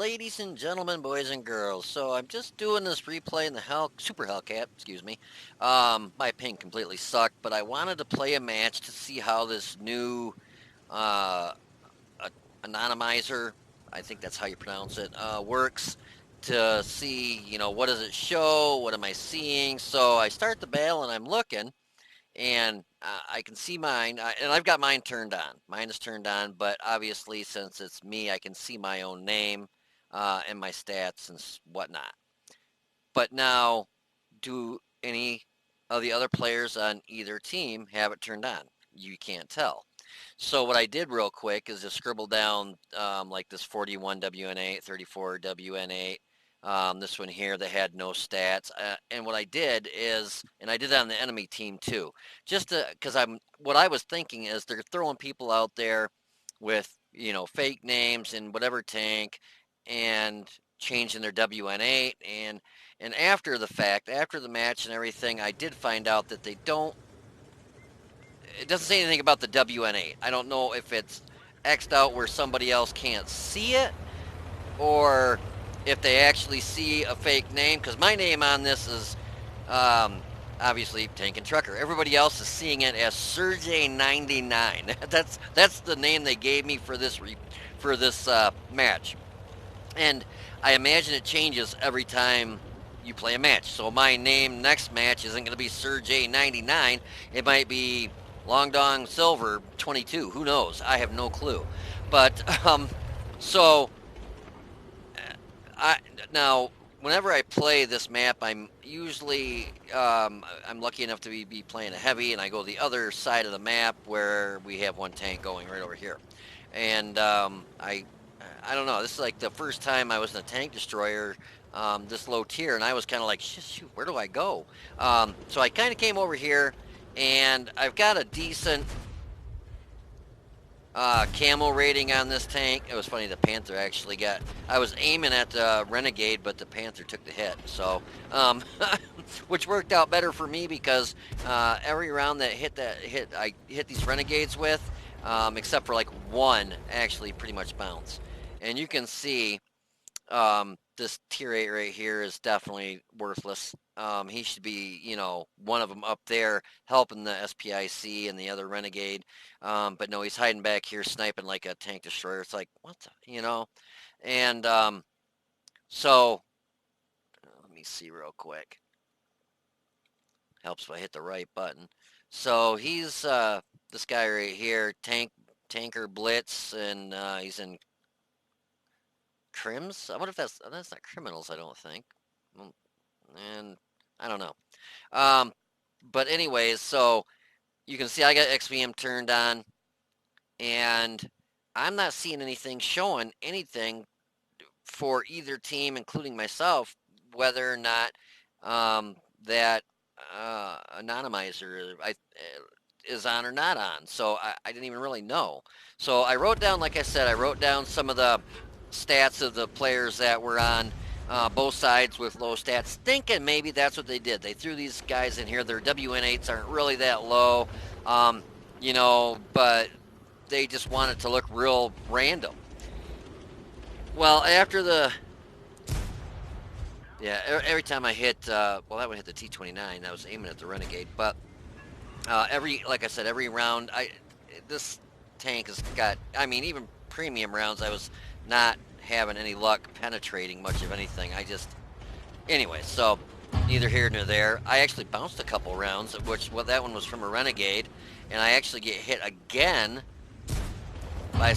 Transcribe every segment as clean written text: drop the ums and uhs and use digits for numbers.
ladies and gentlemen, boys and girls. So I'm just doing this replay in the Super Hellcat, excuse me. My ping completely sucked, but I wanted to play a match to see how this new uh, Anonymizer, I think that's how you pronounce it, works. To see, what does it show? What am I seeing? So I start the battle and I'm looking, and I can see mine, and I've got mine turned on. Mine is turned on, but obviously, since it's me, I can see my own name and my stats and whatnot. But now, do any of the other players on either team have it turned on? You can't tell. So what I did real quick is just scribble down like this 41 WN8, 34 WN8, this one here that had no stats. And what I did is, and I did that on the enemy team too, just because what I was thinking is they're throwing people out there with, fake names in whatever tank and changing their WN8. And after the fact, after the match and everything, I did find out that they don't, it doesn't say anything about the WN8. I don't know if it's X'd out where somebody else can't see it, or if they actually see a fake name, because my name on this is obviously Tank and Trucker. Everybody else is seeing it as Sergey99. That's the name they gave me for this match, and I imagine it changes every time you play a match. So my name next match isn't going to be Sergey99. It might be Long Dong Silver 22. Who knows? I have no clue. But so I now whenever I play this map, I'm usually I'm lucky enough to be playing a heavy, and I go the other side of the map where we have one tank going right over here, and I don't know. This is like the first time I was in a tank destroyer this low tier, and I was kind of like, shoot, where do I go? So I kind of came over here, and I've got a decent camo rating on this tank. It was funny, the Panther actually got, I was aiming at the Renegade, but the Panther took the hit. So, which worked out better for me because every round I hit these Renegades with, except for like one, actually pretty much bounce. And you can see this tier 8 right here is definitely worthless. He should be, one of them up there helping the SPIC and the other Renegade. But no, he's hiding back here sniping like a tank destroyer. It's like, what the, And so, let me see real quick. Helps if I hit the right button. So he's this guy right here, Tanker Blitz, and he's in Crims? I wonder if that's not criminals, I don't think. And I don't know. But anyways, so you can see I got XVM turned on, and I'm not seeing anything showing anything for either team, including myself, whether or not that Anonymizer is on or not on. So I didn't even really know. So I wrote down, like I said, I wrote down some of the stats of the players that were on both sides with low stats, thinking maybe that's what they did. They threw these guys in here. Their WN8s aren't really that low, but they just wanted to look real random. Well, after every time I hit, that would hit the T-29. I was aiming at the Renegade, but like I said, every round, this tank has got, even premium rounds, I was not having any luck penetrating much of anything. Anyway, so neither here nor there. I actually bounced a couple rounds, that one was from a Renegade, and I actually get hit again by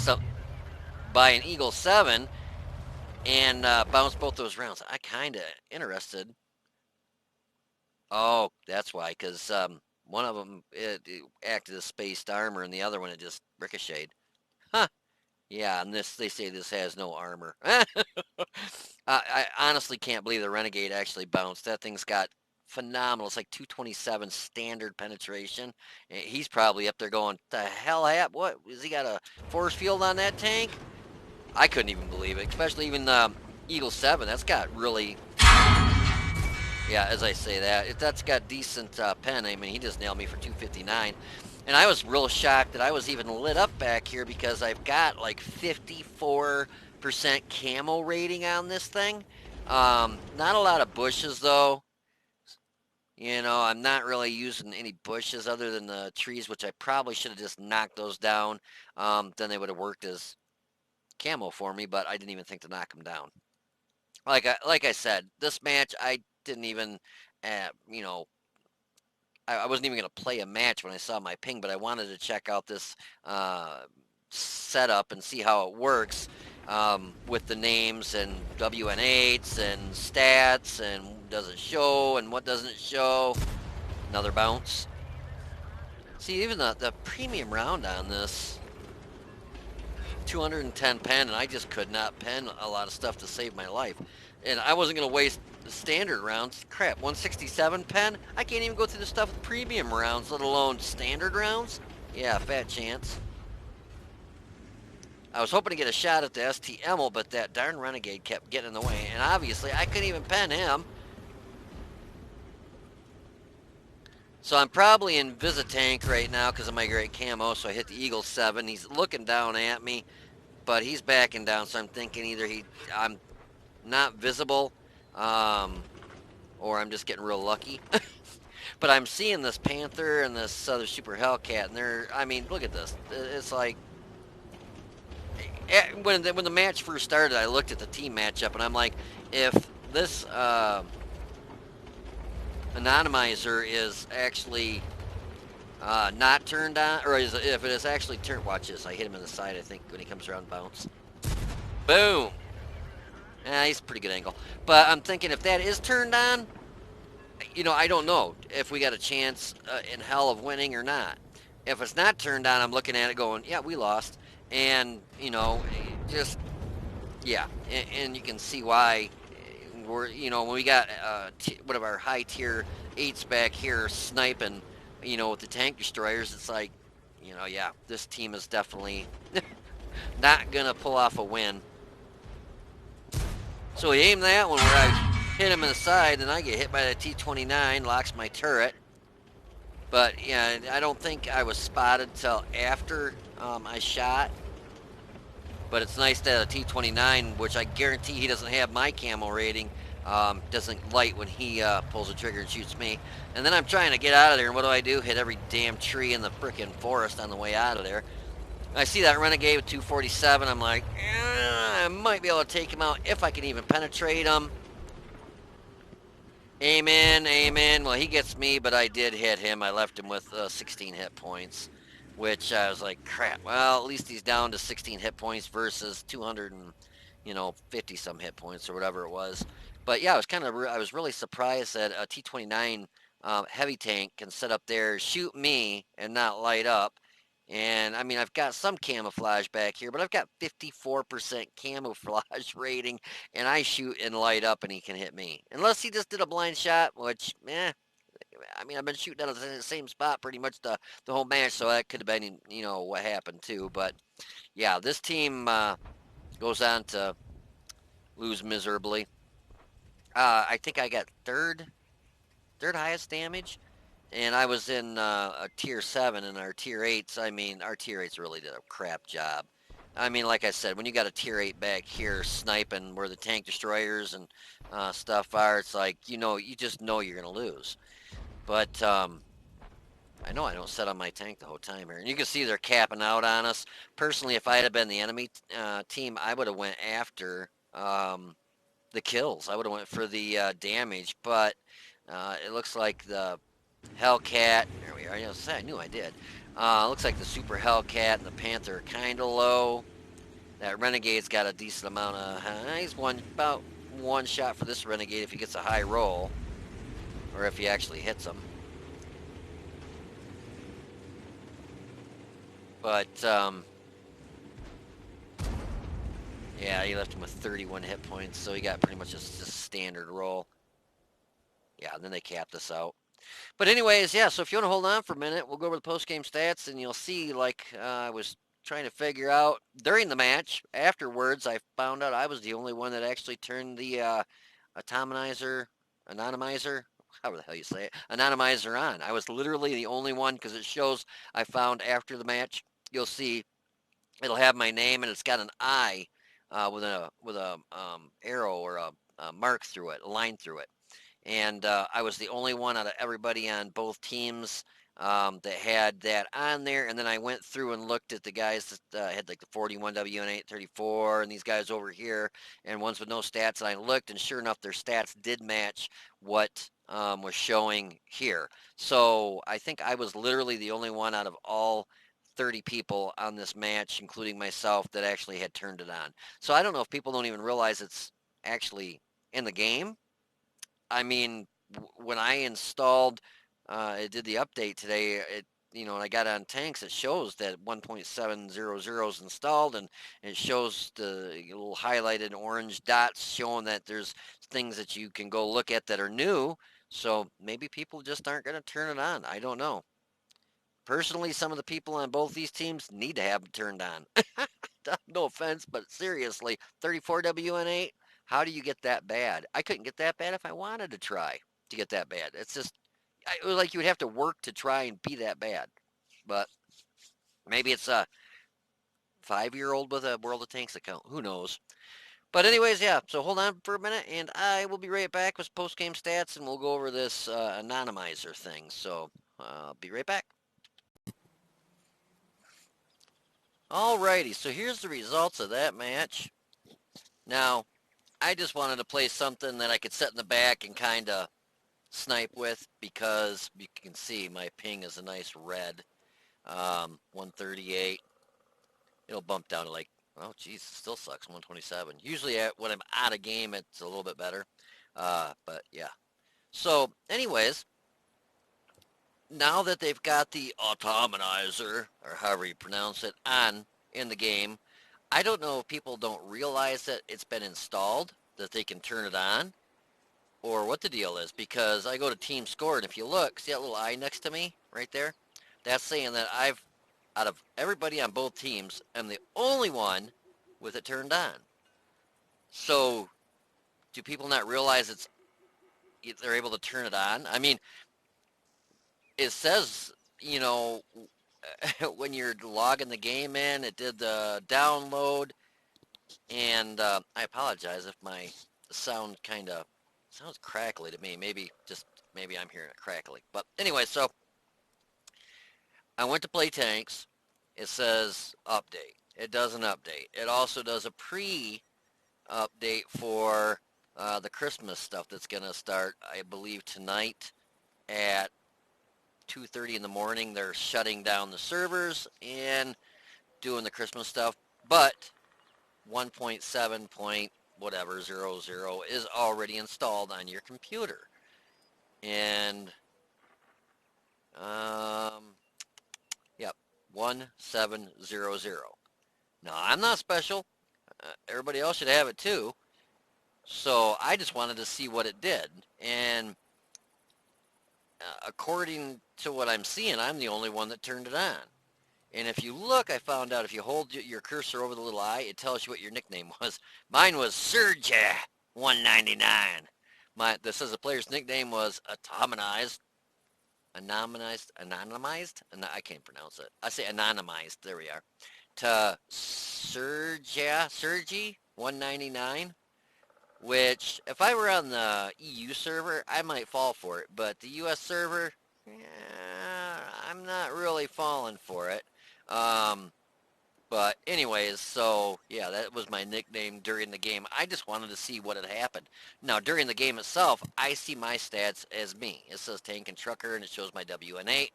an Eagle 7, and bounced both those rounds. I kind of interested. Oh, that's why, because one of them it acted as spaced armor, and the other one it just ricocheted. Huh. Yeah, and they say this has no armor. I honestly can't believe the Renegade actually bounced. That thing's got phenomenal. It's like 227 standard penetration. He's probably up there going, the hell what? Has he got a force field on that tank? I couldn't even believe it, especially even Eagle 7. That's got really, yeah, as I say that's got decent pen. He just nailed me for 259. And I was real shocked that I was even lit up back here because I've got like 54 camo rating on this thing. Not a lot of bushes though. You know, I'm not really using any bushes other than the trees, which I probably should have just knocked those down. Then they would have worked as camo for me, but I didn't even think to knock them down. Like I said, this match I didn't even, you know, I wasn't even gonna play a match when I saw my ping, but I wanted to check out this uh, setup and see how it works with the names and WN8s and stats and does it show and what doesn't show. Another bounce. See, even the premium round on this, 210 pen, and I just could not pen a lot of stuff to save my life. And I wasn't going to waste the standard rounds. Crap, 167 pen? I can't even go through the stuff with premium rounds, let alone standard rounds? Yeah, fat chance. I was hoping to get a shot at the STML, but that darn Renegade kept getting in the way, and obviously I couldn't even pen him. So I'm probably in Visitank right now because of my great camo, so I hit the Eagle 7. He's looking down at me, but he's backing down, so I'm thinking either I'm not visible, or I'm just getting real lucky. But I'm seeing this Panther and this other Super Hellcat, and I mean, look at this. It's like, when the match first started, I looked at the team matchup, and I'm like, if this Anonymizer is actually not turned on, or if it is actually turned, watch this, I hit him in the side, I think, when he comes around bounce. Boom! He's a pretty good angle. But I'm thinking if that is turned on, you know, I don't know if we got a chance in hell of winning or not. If it's not turned on, I'm looking at it going, yeah, we lost. And, you know, just, yeah. And you can see why you know, when we got one of our high tier 8s back here sniping, you know, with the tank destroyers, it's like, you know, yeah, this team is definitely not going to pull off a win. So he aimed that one where I hit him in the side, and I get hit by the T-29, locks my turret. But, yeah, I don't think I was spotted till after I shot. But it's nice that a T-29, which I guarantee he doesn't have my camo rating, doesn't light when he pulls the trigger and shoots me. And then I'm trying to get out of there, and what do? Hit every damn tree in the frickin' forest on the way out of there. I see that Renegade with 247, I'm like, I might be able to take him out if I can even penetrate him. Aim in, aim in. Well, he gets me, but I did hit him. I left him with 16 hit points, which I was like, crap. Well, at least he's down to 16 hit points versus 200 and, you know, 50 some hit points or whatever it was. But yeah, I was really surprised that a T-29 heavy tank can sit up there, shoot me, and not light up. And I mean, I've got some camouflage back here, but I've got 54% camouflage rating, and I shoot and light up, and he can hit me. Unless he just did a blind shot, which, I mean, I've been shooting out of the same spot pretty much the whole match, so that could have been, you know, what happened too. But yeah, this team goes on to lose miserably. I think I got third highest damage. And I was in a tier 7 and our tier 8s. I mean, our tier 8s really did a crap job. I mean, like I said, when you got a tier 8 back here sniping where the tank destroyers and stuff are, it's like, you know, you just know you're going to lose. But I know I don't set on my tank the whole time here. And you can see they're capping out on us. Personally, if I had been the enemy team, I would have went after the kills. I would have went for the damage. But it looks like the Hellcat, there we are. I knew I did. Looks like the Super Hellcat and the Panther are kind of low. That Renegade's got a decent amount of. He's about one shot for this Renegade if he gets a high roll, or if he actually hits him. But yeah, he left him with 31 hit points, so he got pretty much just a standard roll. Yeah, and then they capped us out. But anyways, yeah, so if you want to hold on for a minute, we'll go over the post-game stats, and you'll see, like, I was trying to figure out during the match. Afterwards, I found out I was the only one that actually turned the Anonymizer, however the hell you say it, Anonymizer on. I was literally the only one, because it shows, I found after the match, you'll see, it'll have my name, and it's got an eye with a arrow or a mark through it, a line through it. And I was the only one out of everybody on both teams that had that on there. And then I went through and looked at the guys that had like the 41 WN8 34 and these guys over here and ones with no stats. And I looked, and sure enough, their stats did match what was showing here. So I think I was literally the only one out of all 30 people on this match, including myself, that actually had turned it on. So I don't know if people don't even realize it's actually in the game. I mean, when I installed, it did the update today. And I got on tanks. It shows that 1.700 is installed, and it shows the little highlighted orange dots showing that there's things that you can go look at that are new. So maybe people just aren't going to turn it on. I don't know. Personally, some of the people on both these teams need to have them turned on. No offense, but seriously, 34 WN8, how do you get that bad? I couldn't get that bad if I wanted to try to get that bad. It's just, it was like you would have to work to try and be that bad. But maybe it's a 5-year old with a World of Tanks account. Who knows? But anyways, yeah. So hold on for a minute, and I will be right back with post game stats, and we'll go over this anonymizer thing. So I'll be right back. Alrighty, so here's the results of that match. Now, I just wanted to play something that I could set in the back and kind of snipe with, because you can see my ping is a nice red, 138. It'll bump down to like, oh geez, it still sucks, 127. Usually when I'm out of game, it's a little bit better. But yeah. So anyways, now that they've got the Anonymizer, or however you pronounce it, on in the game, I don't know if people don't realize that it's been installed, that they can turn it on, or what the deal is, because I go to team score, and if you look, see that little eye next to me right there? That's saying that out of everybody on both teams, am the only one with it turned on. So do people not realize they're able to turn it on? I mean, it says, when you're logging the game in, it did the download, and I apologize if my sound kind of sounds crackly to me. Maybe I'm hearing it crackly. But anyway, so I went to play tanks. It says update. It does an update. It also does a pre-update for the Christmas stuff that's going to start, I believe, tonight at 2:30 in the morning. They're shutting down the servers and doing the Christmas stuff. But 1.7 point whatever 00 is already installed on your computer. And yep, 1700. Now, I'm not special. Everybody else should have it too. So I just wanted to see what it did. And according to what I'm seeing, I'm the only one that turned it on. And if you look, I found out if you hold your cursor over the little eye, it tells you what your nickname was. Mine was Serja 199. This says the player's nickname was anonymized. I can't pronounce it. I say anonymized. There we are. To Sergi 199. Which, if I were on the EU server, I might fall for it. But the US server, I'm not really falling for it. But anyways, so yeah, that was my nickname during the game. I just wanted to see what had happened. Now, during the game itself, I see my stats as me. It says tank and trucker, and it shows my WN8.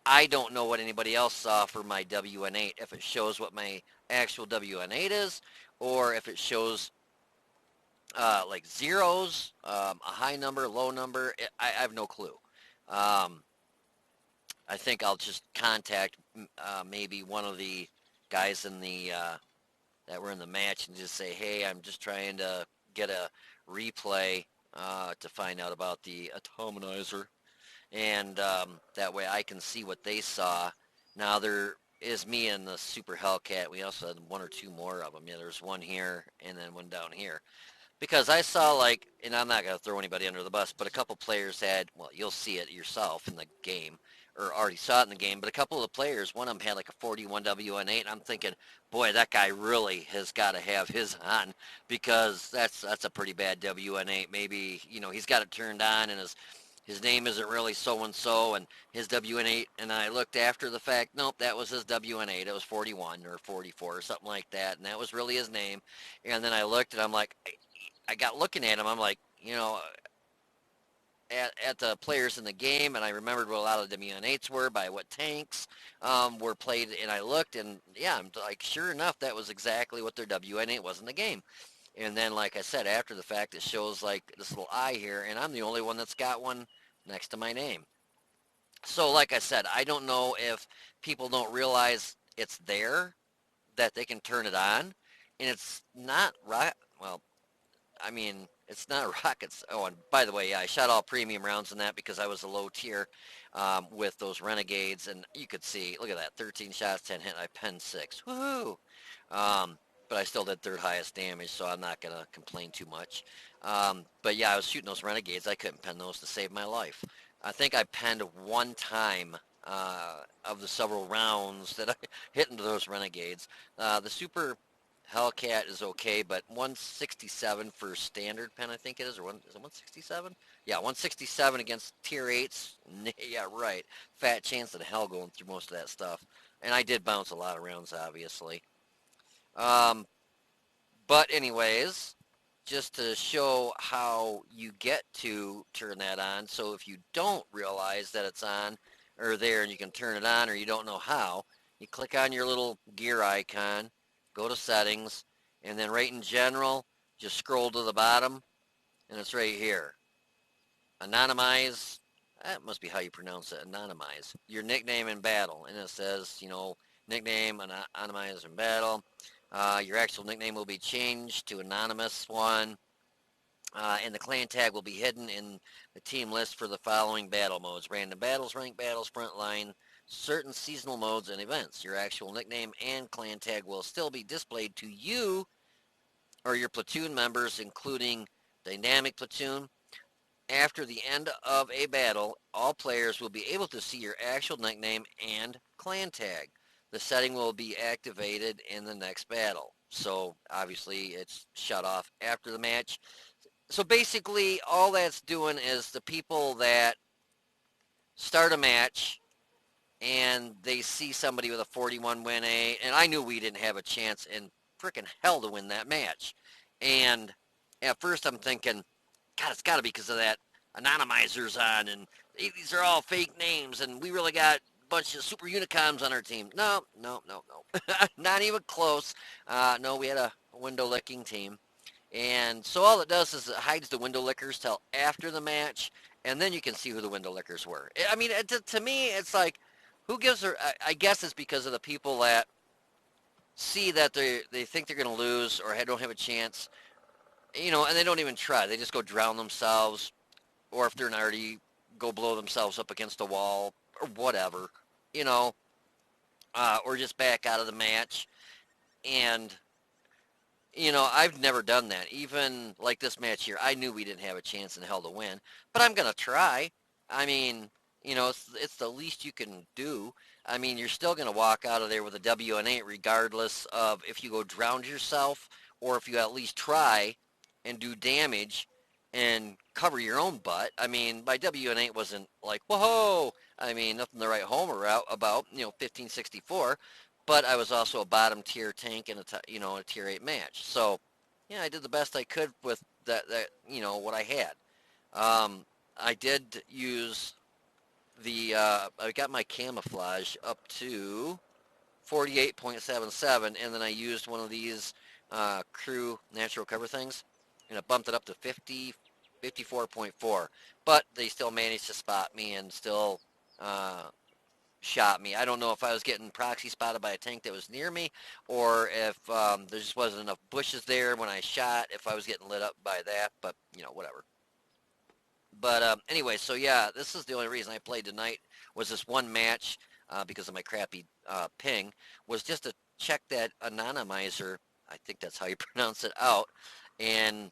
I don't know what anybody else saw for my WN8, if it shows what my actual WN8 is, or if it shows like zeros, a high number, low number. I have no clue. Um, I think I'll just contact maybe one of the guys that were in the match and just say, hey, I'm just trying to get a replay to find out about the Anonymizer, and that way I can see what they saw. Now there is me and the Super Hellcat. We also had one or two more of them. Yeah, there's one here and then one down here. Because I saw like, and I'm not going to throw anybody under the bus, but a couple players had, well, you'll see it yourself in the game, or already saw it in the game, but a couple of the players, one of them had like a 41 WN8, and I'm thinking, boy, that guy really has got to have his on, because that's a pretty bad WN8. Maybe, he's got it turned on, and his name isn't really so-and-so, and his WN8, and I looked after the fact, nope, that was his WN8. It was 41 or 44 or something like that, and that was really his name. And then I looked, and I'm like, I got looking at him. I'm like, at the players in the game, and I remembered what a lot of the WN8s were by what tanks were played, and I looked, and yeah, I'm like, sure enough, that was exactly what their WN8 was in the game. And then, like I said, after the fact, it shows like this little eye here, and I'm the only one that's got one next to my name. So, like I said, I don't know if people don't realize it's there, that they can turn it on, and it's not right. Well, I mean, it's not rockets. Oh, and by the way, yeah, I shot all premium rounds in that because I was a low tier with those Renegades, and you could see, look at that, 13 shots, 10 hit, I penned 6. Woohoo! Um, but I still did third highest damage, so I'm not going to complain too much. But yeah, I was shooting those Renegades. I couldn't pen those to save my life. I think I penned one time of the several rounds that I hit into those Renegades. The Super Hellcat is okay, but 167 for standard pen, I think it is, or is it 167? Yeah, 167 against tier 8s. Yeah, right. Fat chance of hell going through most of that stuff. And I did bounce a lot of rounds, obviously. Um, but anyways, just to show how you get to turn that on. So if you don't realize that it's on or there and you can turn it on, or you don't know how, you click on your little gear icon, go to settings, and then right in general, just scroll to the bottom, and it's right here. Anonymize, that must be how you pronounce it, anonymize, your nickname in battle. And it says, nickname, anonymize in battle. Your actual nickname will be changed to anonymous one. And the clan tag will be hidden in the team list for the following battle modes: random battles, ranked battles, frontline, certain seasonal modes, and events. Your actual nickname and clan tag will still be displayed to you or your platoon members, including dynamic platoon. After the end of a battle, all players will be able to see your actual nickname and clan tag. The setting will be activated in the next battle. So obviously it's shut off after the match. So basically, all that's doing is the people that start a match and they see somebody with a 41 win A, and I knew we didn't have a chance in freaking hell to win that match. And at first I'm thinking, God, it's got to be because of that anonymizers on, and these are all fake names, and we really got a bunch of super unicoms on our team. No, no, no, no. Not even close. No, we had a window licking team. And so all it does is it hides the window lickers till after the match, and then you can see who the window lickers were. I mean, to me, it's like, who gives her? I guess it's because of the people that see that they think they're going to lose or don't have a chance, and they don't even try. They just go drown themselves, or if they're not already, go blow themselves up against a wall or whatever, you know, or just back out of the match. And I've never done that. Even like this match here, I knew we didn't have a chance in hell to win, but I'm gonna try. I mean, it's the least you can do. I mean, you're still gonna walk out of there with a WN8 regardless of if you go drown yourself or if you at least try and do damage and cover your own butt. I mean, my WN8 wasn't like, whoa, I mean, nothing to write home about, 1564, but I was also a bottom tier tank in a tier 8 match. So, yeah, I did the best I could with what I had. I did use I got my camouflage up to 48.77, and then I used one of these crew natural cover things, and it bumped it up to 54.4. But they still managed to spot me and still shot me. I don't know if I was getting proxy spotted by a tank that was near me, or if there just wasn't enough bushes there when I shot, if I was getting lit up by that, but, whatever. But anyway, so yeah, this is the only reason I played tonight, was this one match, because of my crappy ping, was just to check that anonymizer, I think that's how you pronounce it, out. And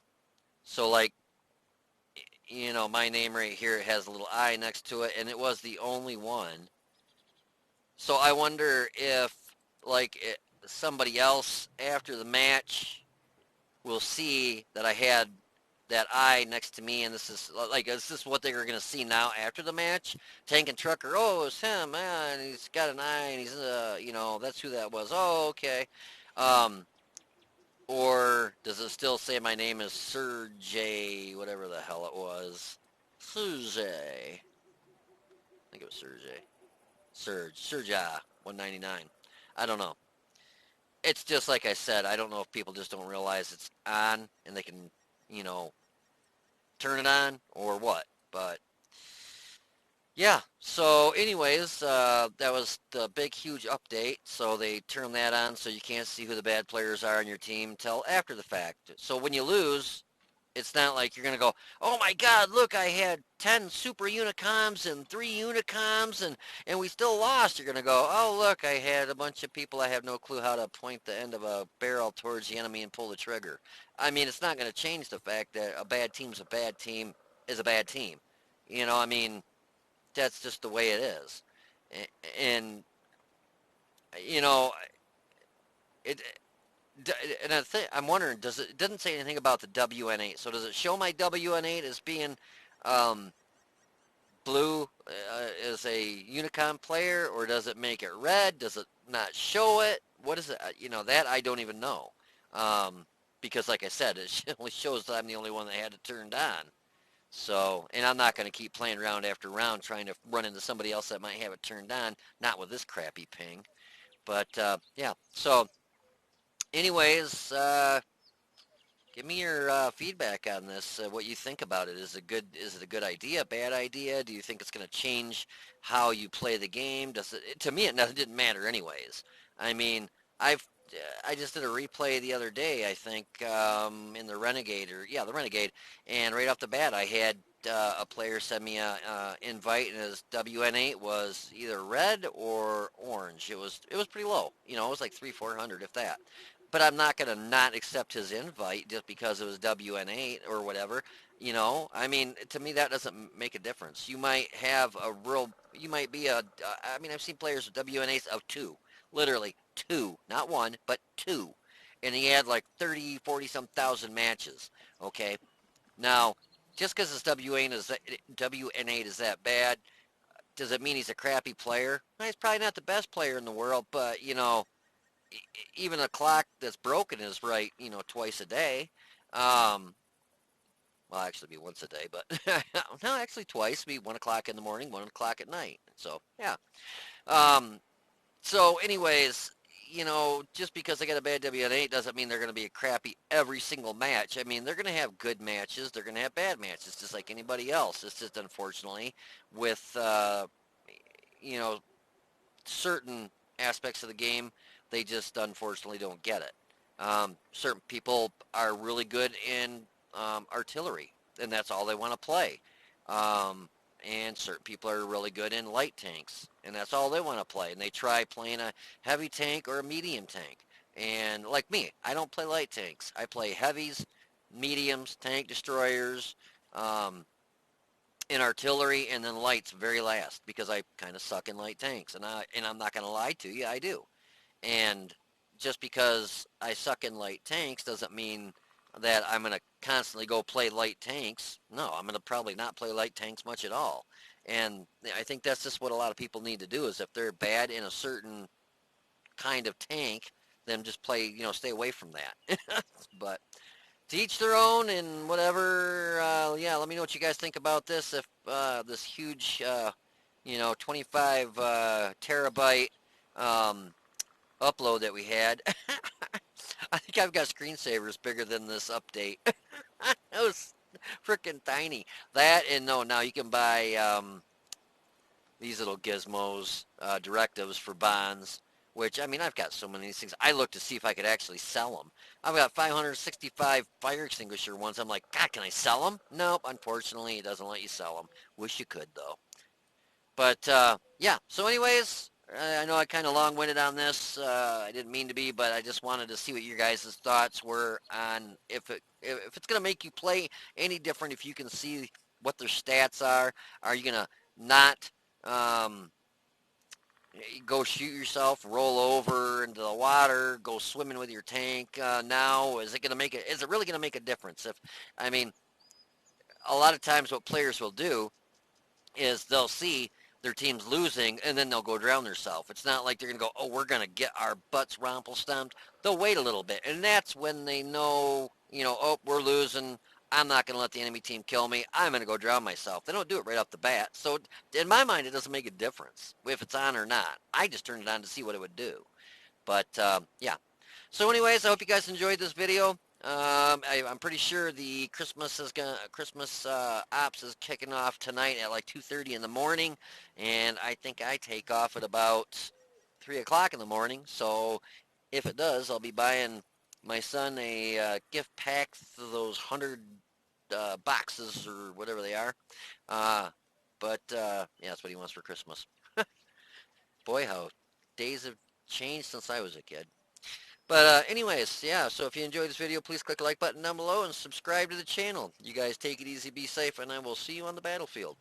So like, my name right here, it has a little I next to it, and it was the only one. So I wonder if, like, somebody else after the match will see that I had that I next to me, and this is like, is this what they're going to see now after the match? Tank and Trucker, oh, it's him, man, he's got an eye, and he's, that's who that was. Oh, okay. Um, or does it still say my name is Sergey, whatever the hell it was? Sergey. I think it was Sergey. Serja, 199. I don't know. It's just like I said, I don't know if people just don't realize it's on and they can, you know, turn it on or what. But yeah, so anyways, that was the big, huge update. So they turn that on so you can't see who the bad players are on your team till after the fact. So when you lose, it's not like you're going to go, oh my God, look, I had 10 super unicoms and 3 unicoms and we still lost. You're going to go, oh, look, I had a bunch of people. I have no clue how to point the end of a barrel towards the enemy and pull the trigger. I mean, it's not going to change the fact that a bad team's a bad team is a bad team. I mean, that's just the way it is. And, you know, it, and I'm wondering, it doesn't say anything about the WN8. So does it show my WN8 as being um, blue as a Unicom player, or does it make it red? Does it not show it? What is it? That I don't even know. Because like I said, it only shows that I'm the only one that had it turned on. So, and I'm not going to keep playing round after round trying to run into somebody else that might have it turned on, not with this crappy ping. But yeah, so anyways, give me your feedback on this. What you think about it? Is it a good idea? Bad idea? Do you think it's going to change how you play the game? Does it? To me, it didn't matter anyways. I mean, I've I just did a replay the other day. I think in the Renegade, the Renegade, and right off the bat, I had a player send me a invite, and his WN8 was either red or orange. It was pretty low. It was like 300-400 if that, but I'm not going to not accept his invite just because it was WN8 or whatever. I mean, to me, that doesn't make a difference. You might be I mean, I've seen players with WN8s of two, literally two, not one, but two. And he had like 30, 40 some thousand matches. Okay. Now, just because his WN8 is that bad, does it mean he's a crappy player? He's probably not the best player in the world, but, even a clock that's broken is right, twice a day. Um, well, actually, be once a day, but no, actually twice. Be 1 o'clock in the morning, 1 o'clock at night. So yeah. Um, so, anyways, just because they got a bad WN8 doesn't mean they're going to be a crappy every single match. I mean, they're going to have good matches. They're going to have bad matches, just like anybody else. It's just unfortunately with you know certain aspects of the game, they just unfortunately don't get it. Certain people are really good in artillery, and that's all they want to play. And certain people are really good in light tanks, and that's all they want to play. And they try playing a heavy tank or a medium tank. And like me, I don't play light tanks. I play heavies, mediums, tank destroyers, um, in artillery, and then lights very last because I kind of suck in light tanks. And I'm not going to lie to you, I do. And just because I suck in light tanks doesn't mean that I'm going to constantly go play light tanks. No, I'm going to probably not play light tanks much at all. And I think that's just what a lot of people need to do is if they're bad in a certain kind of tank, then just play, stay away from that. But to each their own and whatever. Yeah, let me know what you guys think about this. If this huge, 25 terabyte um, upload that we had. I think I've got screensavers bigger than this update. It was freaking tiny. That and no, now you can buy these little gizmos, directives for bonds, which, I mean, I've got so many of these things. I looked to see if I could actually sell them. I've got 565 fire extinguisher ones. I'm like, God, can I sell them? Nope, unfortunately, it doesn't let you sell them. Wish you could, though. But, yeah, so anyways, I know I kind of long-winded on this. I didn't mean to be, but I just wanted to see what your guys' thoughts were on if it's going to make you play any different. If you can see what their stats are you going to not um, go shoot yourself, roll over into the water, go swimming with your tank? Now, is it going to make it? Is it really going to make a difference? I mean, a lot of times what players will do is they'll see their team's losing and then they'll go drown themselves. It's not like they're going to go, oh, we're going to get our butts romple stomped. They'll wait a little bit. And that's when they know, oh, we're losing. I'm not going to let the enemy team kill me. I'm going to go drown myself. They don't do it right off the bat. So in my mind, it doesn't make a difference if it's on or not. I just turned it on to see what it would do. But yeah. So anyways, I hope you guys enjoyed this video. I'm pretty sure the Christmas ops is kicking off tonight at like 2:30 in the morning, and I think I take off at about 3 o'clock in the morning. So if it does, I'll be buying my son a gift pack of those 100 boxes or whatever they are. Uh, but yeah, that's what he wants for Christmas. Boy, how days have changed since I was a kid. But anyways, yeah, so if you enjoyed this video, please click the like button down below and subscribe to the channel. You guys take it easy, be safe, and I will see you on the battlefield.